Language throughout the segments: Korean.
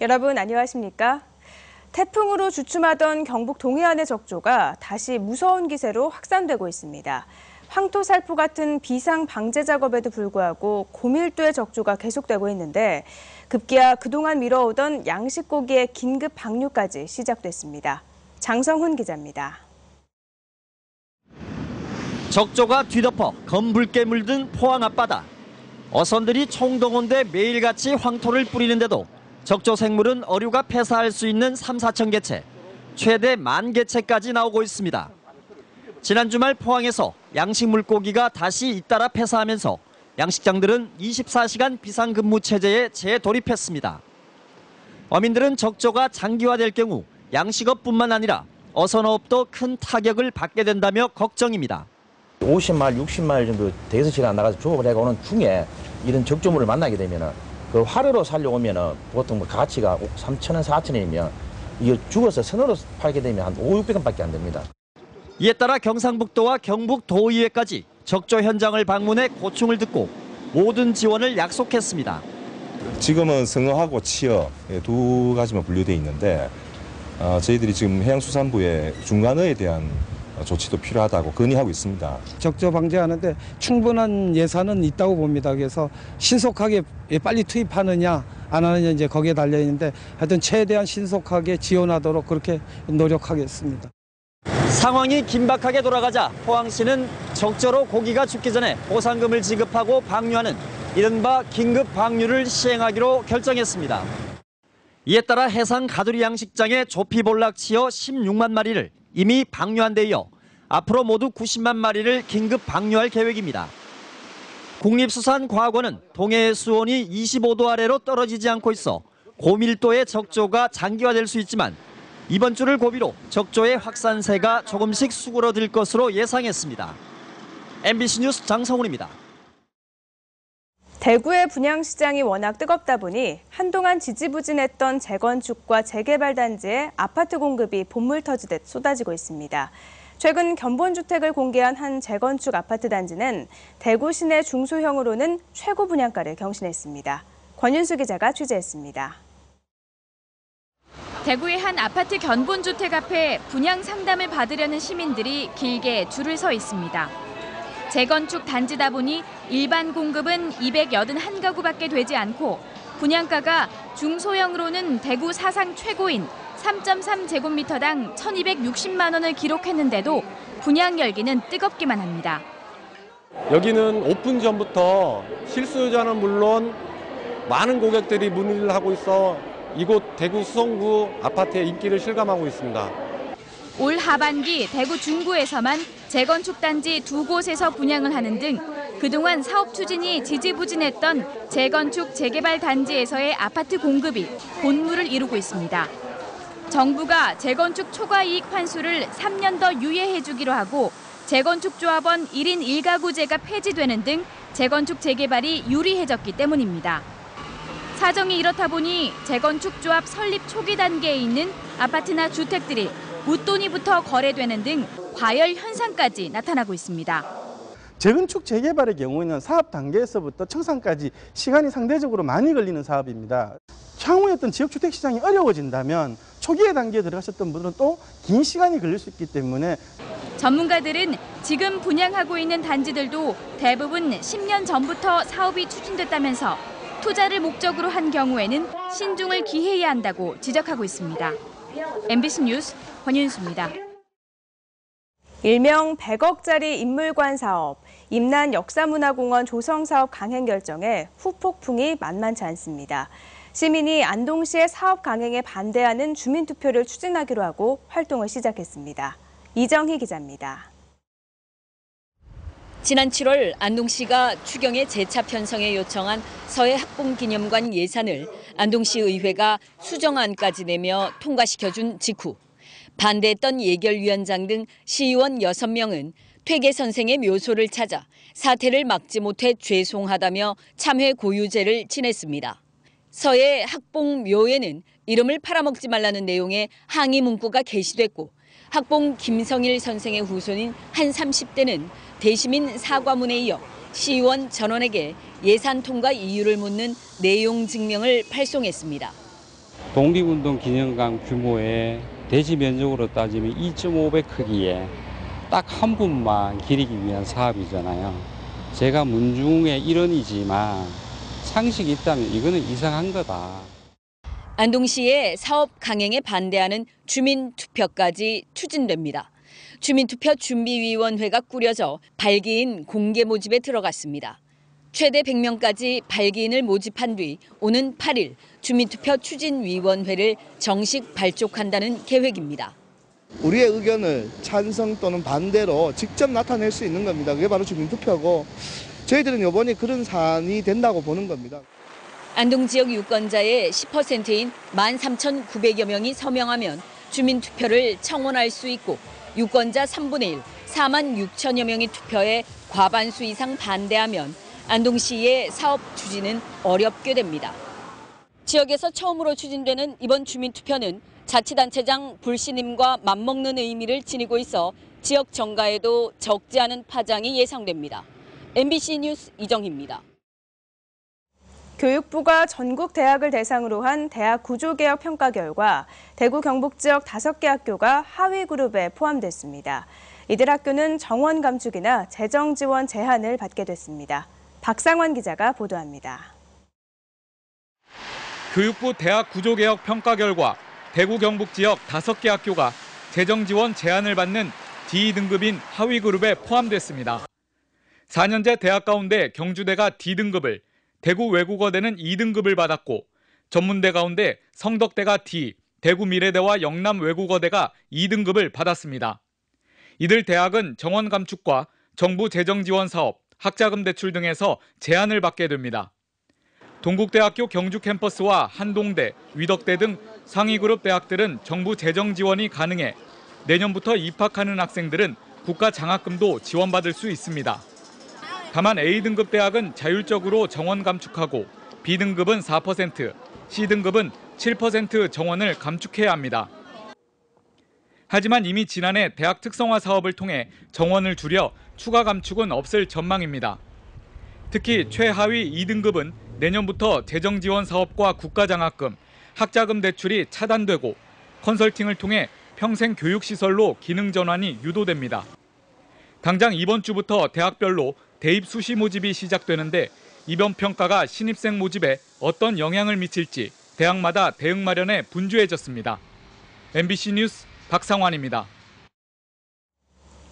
여러분 안녕하십니까? 태풍으로 주춤하던 경북 동해안의 적조가 다시 무서운 기세로 확산되고 있습니다. 황토살포 같은 비상 방제 작업에도 불구하고 고밀도의 적조가 계속되고 있는데 급기야 그동안 미뤄오던 양식고기의 긴급 방류까지 시작됐습니다. 장성훈 기자입니다. 적조가 뒤덮어 검붉게 물든 포항 앞바다. 어선들이 총동원돼 매일같이 황토를 뿌리는데도 적조 생물은 어류가 폐사할 수 있는 3, 4천 개체, 최대 10,000개체까지 나오고 있습니다. 지난 주말 포항에서 양식 물고기가 다시 잇따라 폐사하면서 양식장들은 24시간 비상근무 체제에 재돌입했습니다. 어민들은 적조가 장기화될 경우 양식업뿐만 아니라 어선업도 큰 타격을 받게 된다며 걱정입니다. 50마일, 60마일 정도 대여섯 시간 나가서 조업을 해오는 중에 이런 적조물을 만나게 되면은 그 화로로 살려오면은 보통 가치가 3,000원, 4,000원이면 이게 죽어서 선으로 팔게 되면 한 5, 600원밖에 안 됩니다. 이에 따라 경상북도와 경북 도의회까지 적조 현장을 방문해 고충을 듣고 모든 지원을 약속했습니다. 지금은 성어하고 치어 두 가지만 분류되어 있는데 저희들이 지금 해양수산부에 중간어에 대한 조치도 필요하다고 건의하고 있습니다. 적조 방제하는데 충분한 예산은 있다고 봅니다. 그래서 신속하게 빨리 투입하느냐 안 하느냐 이제 거기에 달려 있는데 하여튼 최대한 신속하게 지원하도록 그렇게 노력하겠습니다. 상황이 긴박하게 돌아가자 포항시는 적조로 고기가 죽기 전에 보상금을 지급하고 방류하는 이른바 긴급 방류를 시행하기로 결정했습니다. 이에 따라 해상 가두리 양식장에 조피볼락 치어 16만 마리를 이미 방류한 데 이어 앞으로 모두 90만 마리를 긴급 방류할 계획입니다. 국립수산과학원은 동해의 수온이 25도 아래로 떨어지지 않고 있어 고밀도의 적조가 장기화될 수 있지만 이번 주를 고비로 적조의 확산세가 조금씩 수그러들 것으로 예상했습니다. MBC 뉴스 장성훈입니다. 대구의 분양시장이 워낙 뜨겁다 보니 한동안 지지부진했던 재건축과 재개발 단지에 아파트 공급이 본물 터지듯 쏟아지고 있습니다. 최근 견본주택을 공개한 한 재건축 아파트 단지는 대구 시내 중소형으로는 최고 분양가를 경신했습니다. 권윤수 기자가 취재했습니다. 대구의 한 아파트 견본주택 앞에 분양 상담을 받으려는 시민들이 길게 줄을 서 있습니다. 재건축 단지다 보니 일반 공급은 281가구밖에 되지 않고 분양가가 중소형으로는 대구 사상 최고인 3.3제곱미터당 1,260만 원을 기록했는데도 분양 열기는 뜨겁기만 합니다. 여기는 오픈 전부터 실수요자는 물론 많은 고객들이 문의를 하고 있어 이곳 대구 수성구 아파트의 인기를 실감하고 있습니다. 올 하반기 대구 중구에서만 재건축 단지 2곳에서 분양을 하는 등 그동안 사업 추진이 지지부진했던 재건축 재개발 단지에서의 아파트 공급이 본물을 이루고 있습니다. 정부가 재건축 초과이익 환수를 3년 더 유예해주기로 하고 재건축 조합원 1인 1가구제가 폐지되는 등 재건축 재개발이 유리해졌기 때문입니다. 사정이 이렇다 보니 재건축 조합 설립 초기 단계에 있는 아파트나 주택들이 웃돈이부터 거래되는 등 과열 현상까지 나타나고 있습니다. 재건축 재개발의 경우에는 사업 단계에서부터 청산까지 시간이 상대적으로 많이 걸리는 사업입니다. 향후에 어떤 지역주택 시장이 어려워진다면 초기의 단계에 들어가셨던 분들은 또 긴 시간이 걸릴 수 있기 때문에 전문가들은 지금 분양하고 있는 단지들도 대부분 10년 전부터 사업이 추진됐다면서 투자를 목적으로 한 경우에는 신중을 기해야 한다고 지적하고 있습니다. MBC 뉴스 권윤수입니다. 일명 100억짜리 인물관 사업, 임난 역사문화공원 조성 사업 강행 결정에 후폭풍이 만만치 않습니다. 시민이 안동시의 사업 강행에 반대하는 주민투표를 추진하기로 하고 활동을 시작했습니다. 이정희 기자입니다. 지난 7월 안동시가 추경의 재차 편성에 요청한 서해 학봉기념관 예산을 안동시 의회가 수정안까지 내며 통과시켜준 직후 반대했던 예결위원장 등 시의원 6명은 퇴계 선생의 묘소를 찾아 사태를 막지 못해 죄송하다며 참회 고유제를 지냈습니다. 서해 학봉묘에는 이름을 팔아먹지 말라는 내용의 항의 문구가 게시됐고 학봉 김성일 선생의 후손인 한 30대는 대시민 사과문에 이어 시의원 전원에게 예산 통과 이유를 묻는 내용 증명을 발송했습니다. 독립운동 기념관 규모의 대지 면적으로 따지면 2.5배 크기에 딱 한 분만 기리기 위한 사업이잖아요. 제가 문중의 일원이지만 상식이 있다면 이거는 이상한 거다. 안동시의 사업 강행에 반대하는 주민투표까지 추진됩니다. 주민투표 준비위원회가 꾸려져 발기인 공개 모집에 들어갔습니다. 최대 100명까지 발기인을 모집한 뒤 오는 8일 주민투표 추진위원회를 정식 발족한다는 계획입니다. 우리의 의견을 찬성 또는 반대로 직접 나타낼 수 있는 겁니다. 그게 바로 주민투표고 저희들은 이번에 그런 사안이 된다고 보는 겁니다. 안동 지역 유권자의 10%인 13,900여 명이 서명하면 주민투표를 청원할 수 있고 유권자 3분의 1, 4만 6천여 명이 투표해 과반수 이상 반대하면 안동시의 사업 추진은 어렵게 됩니다. 지역에서 처음으로 추진되는 이번 주민투표는 자치단체장 불신임과 맞먹는 의미를 지니고 있어 지역 정가에도 적지 않은 파장이 예상됩니다. MBC 뉴스 이정희입니다. 교육부가 전국 대학을 대상으로 한 대학 구조개혁 평가 결과 대구 경북 지역 5개 학교가 하위 그룹에 포함됐습니다. 이들 학교는 정원 감축이나 재정 지원 제한을 받게 됐습니다. 박상환 기자가 보도합니다. 교육부 대학 구조개혁 평가 결과 대구 경북 지역 5개 학교가 재정 지원 제한을 받는 D등급인 하위 그룹에 포함됐습니다. 4년제 대학 가운데 경주대가 D등급을, 대구 외국어대는 2등급을 받았고 전문대 가운데 성덕대가 D, 대구 미래대와 영남 외국어대가 2등급을 받았습니다. 이들 대학은 정원 감축과 정부 재정 지원 사업, 학자금 대출 등에서 제한을 받게 됩니다. 동국대학교 경주 캠퍼스와 한동대, 위덕대 등 상위 그룹 대학들은 정부 재정 지원이 가능해 내년부터 입학하는 학생들은 국가 장학금도 지원받을 수 있습니다. 다만 A등급 대학은 자율적으로 정원 감축하고 B등급은 4%, C등급은 7% 정원을 감축해야 합니다. 하지만 이미 지난해 대학 특성화 사업을 통해 정원을 줄여 추가 감축은 없을 전망입니다. 특히 최하위 2등급은 내년부터 재정 지원 사업과 국가 장학금, 학자금 대출이 차단되고 컨설팅을 통해 평생 교육시설로 기능 전환이 유도됩니다. 당장 이번 주부터 대학별로 대입 수시 모집이 시작되는데 이번 평가가 신입생 모집에 어떤 영향을 미칠지 대학마다 대응 마련에 분주해졌습니다. MBC 뉴스 박상환입니다.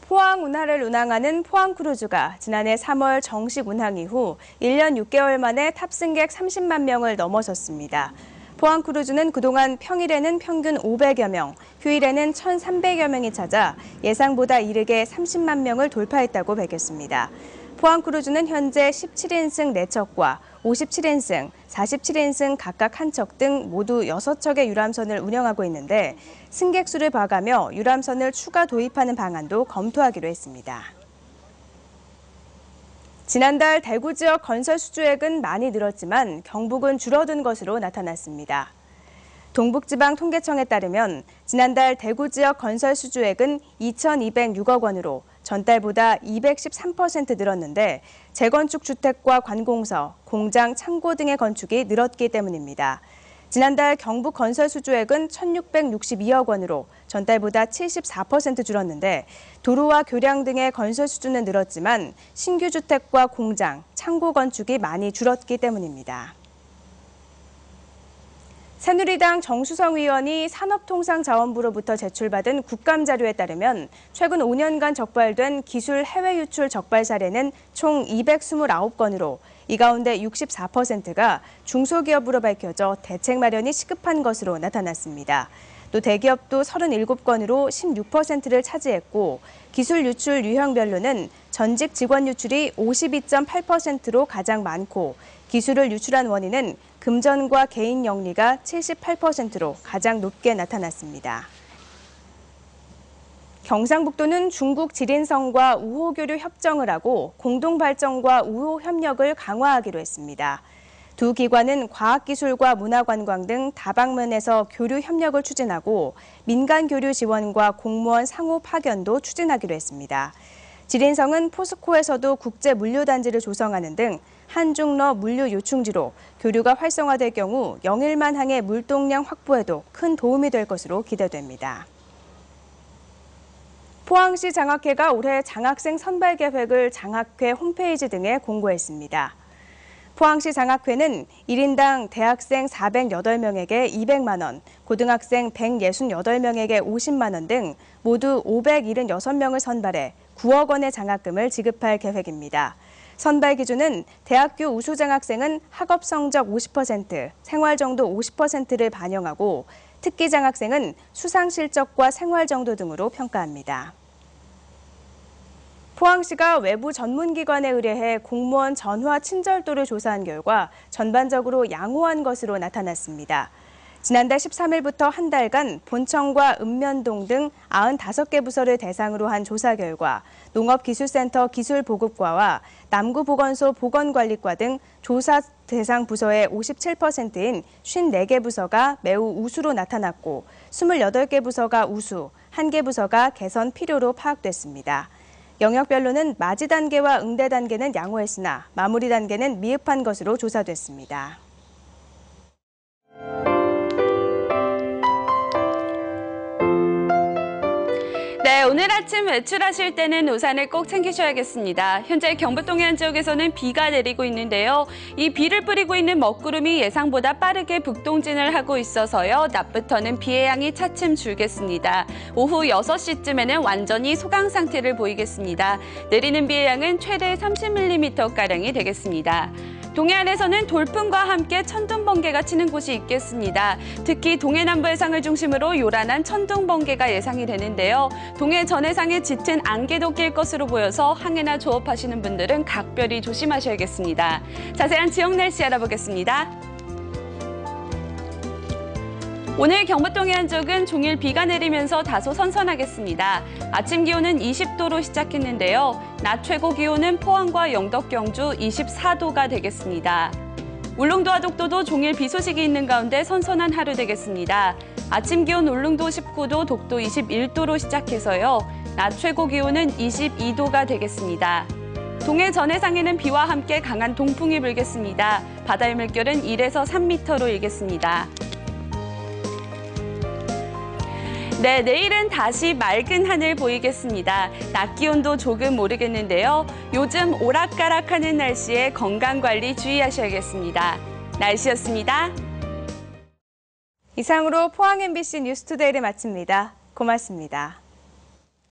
포항 운하를 운항하는 포항크루즈가 지난해 3월 정식 운항 이후 1년 6개월 만에 탑승객 30만 명을 넘어섰습니다. 포항크루즈는 그동안 평일에는 평균 500여 명, 휴일에는 1,300여 명이 찾아 예상보다 이르게 30만 명을 돌파했다고 밝혔습니다. 포항크루즈는 현재 17인승 4척과 57인승, 47인승 각각 한 척 등 모두 6척의 유람선을 운영하고 있는데 승객 수를 봐가며 유람선을 추가 도입하는 방안도 검토하기로 했습니다. 지난달 대구 지역 건설 수주액은 많이 늘었지만 경북은 줄어든 것으로 나타났습니다. 동북지방통계청에 따르면 지난달 대구 지역 건설 수주액은 2,206억 원으로 전달보다 213% 늘었는데 재건축 주택과 관공서, 공장, 창고 등의 건축이 늘었기 때문입니다. 지난달 경북 건설 수주액은 1,662억 원으로 전달보다 74% 줄었는데 도로와 교량 등의 건설 수주는 늘었지만 신규 주택과 공장, 창고 건축이 많이 줄었기 때문입니다. 새누리당 정수성 의원이 산업통상자원부로부터 제출받은 국감 자료에 따르면 최근 5년간 적발된 기술 해외 유출 적발 사례는 총 229건으로 이 가운데 64%가 중소기업으로 밝혀져 대책 마련이 시급한 것으로 나타났습니다. 또 대기업도 37건으로 16%를 차지했고 기술 유출 유형별로는 전직 직원 유출이 52.8%로 가장 많고 기술을 유출한 원인은 금전과 개인 영리가 78%로 가장 높게 나타났습니다. 경상북도는 중국 지린성과 우호교류 협정을 하고 공동발전과 우호협력을 강화하기로 했습니다. 두 기관은 과학기술과 문화관광 등 다방면에서 교류 협력을 추진하고 민간 교류 지원과 공무원 상호 파견도 추진하기로 했습니다. 지린성은 포스코에서도 국제 물류단지를 조성하는 등 한중러 물류 요충지로 교류가 활성화될 경우 영일만 항의 물동량 확보에도 큰 도움이 될 것으로 기대됩니다. 포항시 장학회가 올해 장학생 선발 계획을 장학회 홈페이지 등에 공고했습니다. 포항시 장학회는 1인당 대학생 408명에게 200만 원, 고등학생 168명에게 50만 원 등 모두 576명을 선발해 9억 원의 장학금을 지급할 계획입니다. 선발 기준은 대학교 우수 장학생은 학업 성적 50%, 생활 정도 50%를 반영하고 특기 장학생은 수상 실적과 생활 정도 등으로 평가합니다. 포항시가 외부 전문기관에 의뢰해 공무원 전화 친절도를 조사한 결과 전반적으로 양호한 것으로 나타났습니다. 지난달 13일부터 한 달간 본청과 읍면동 등 95개 부서를 대상으로 한 조사 결과 농업기술센터 기술보급과와 남구보건소 보건관리과 등 조사 대상 부서의 57%인 54개 부서가 매우 우수로 나타났고 28개 부서가 우수, 1개 부서가 개선 필요로 파악됐습니다. 영역별로는 맞이 단계와 응대 단계는 양호했으나 마무리 단계는 미흡한 것으로 조사됐습니다. 네, 오늘 아침 외출하실 때는 우산을 꼭 챙기셔야겠습니다. 현재 경북 동해안 지역에서는 비가 내리고 있는데요. 이 비를 뿌리고 있는 먹구름이 예상보다 빠르게 북동진을 하고 있어서요. 낮부터는 비의 양이 차츰 줄겠습니다. 오후 6시쯤에는 완전히 소강 상태를 보이겠습니다. 내리는 비의 양은 최대 30mm가량이 되겠습니다. 동해안에서는 돌풍과 함께 천둥 번개가 치는 곳이 있겠습니다. 특히 동해 남부 해상을 중심으로 요란한 천둥 번개가 예상이 되는데요. 동해 전해상에 짙은 안개도 낄 것으로 보여서 항해나 조업하시는 분들은 각별히 조심하셔야겠습니다. 자세한 지역 날씨 알아보겠습니다. 오늘 경북 동해안 쪽은 종일 비가 내리면서 다소 선선하겠습니다. 아침 기온은 20도로 시작했는데요. 낮 최고 기온은 포항과 영덕, 경주 24도가 되겠습니다. 울릉도와 독도도 종일 비 소식이 있는 가운데 선선한 하루 되겠습니다. 아침 기온 울릉도 19도, 독도 21도로 시작해서요. 낮 최고 기온은 22도가 되겠습니다. 동해 전해상에는 비와 함께 강한 동풍이 불겠습니다. 바다의 물결은 1에서 3m로 일겠습니다. 네, 내일은 다시 맑은 하늘 보이겠습니다. 낮 기온도 조금 오르겠는데요. 요즘 오락가락하는 날씨에 건강관리 주의하셔야겠습니다. 날씨였습니다. 이상으로 포항 MBC 뉴스투데이를 마칩니다. 고맙습니다.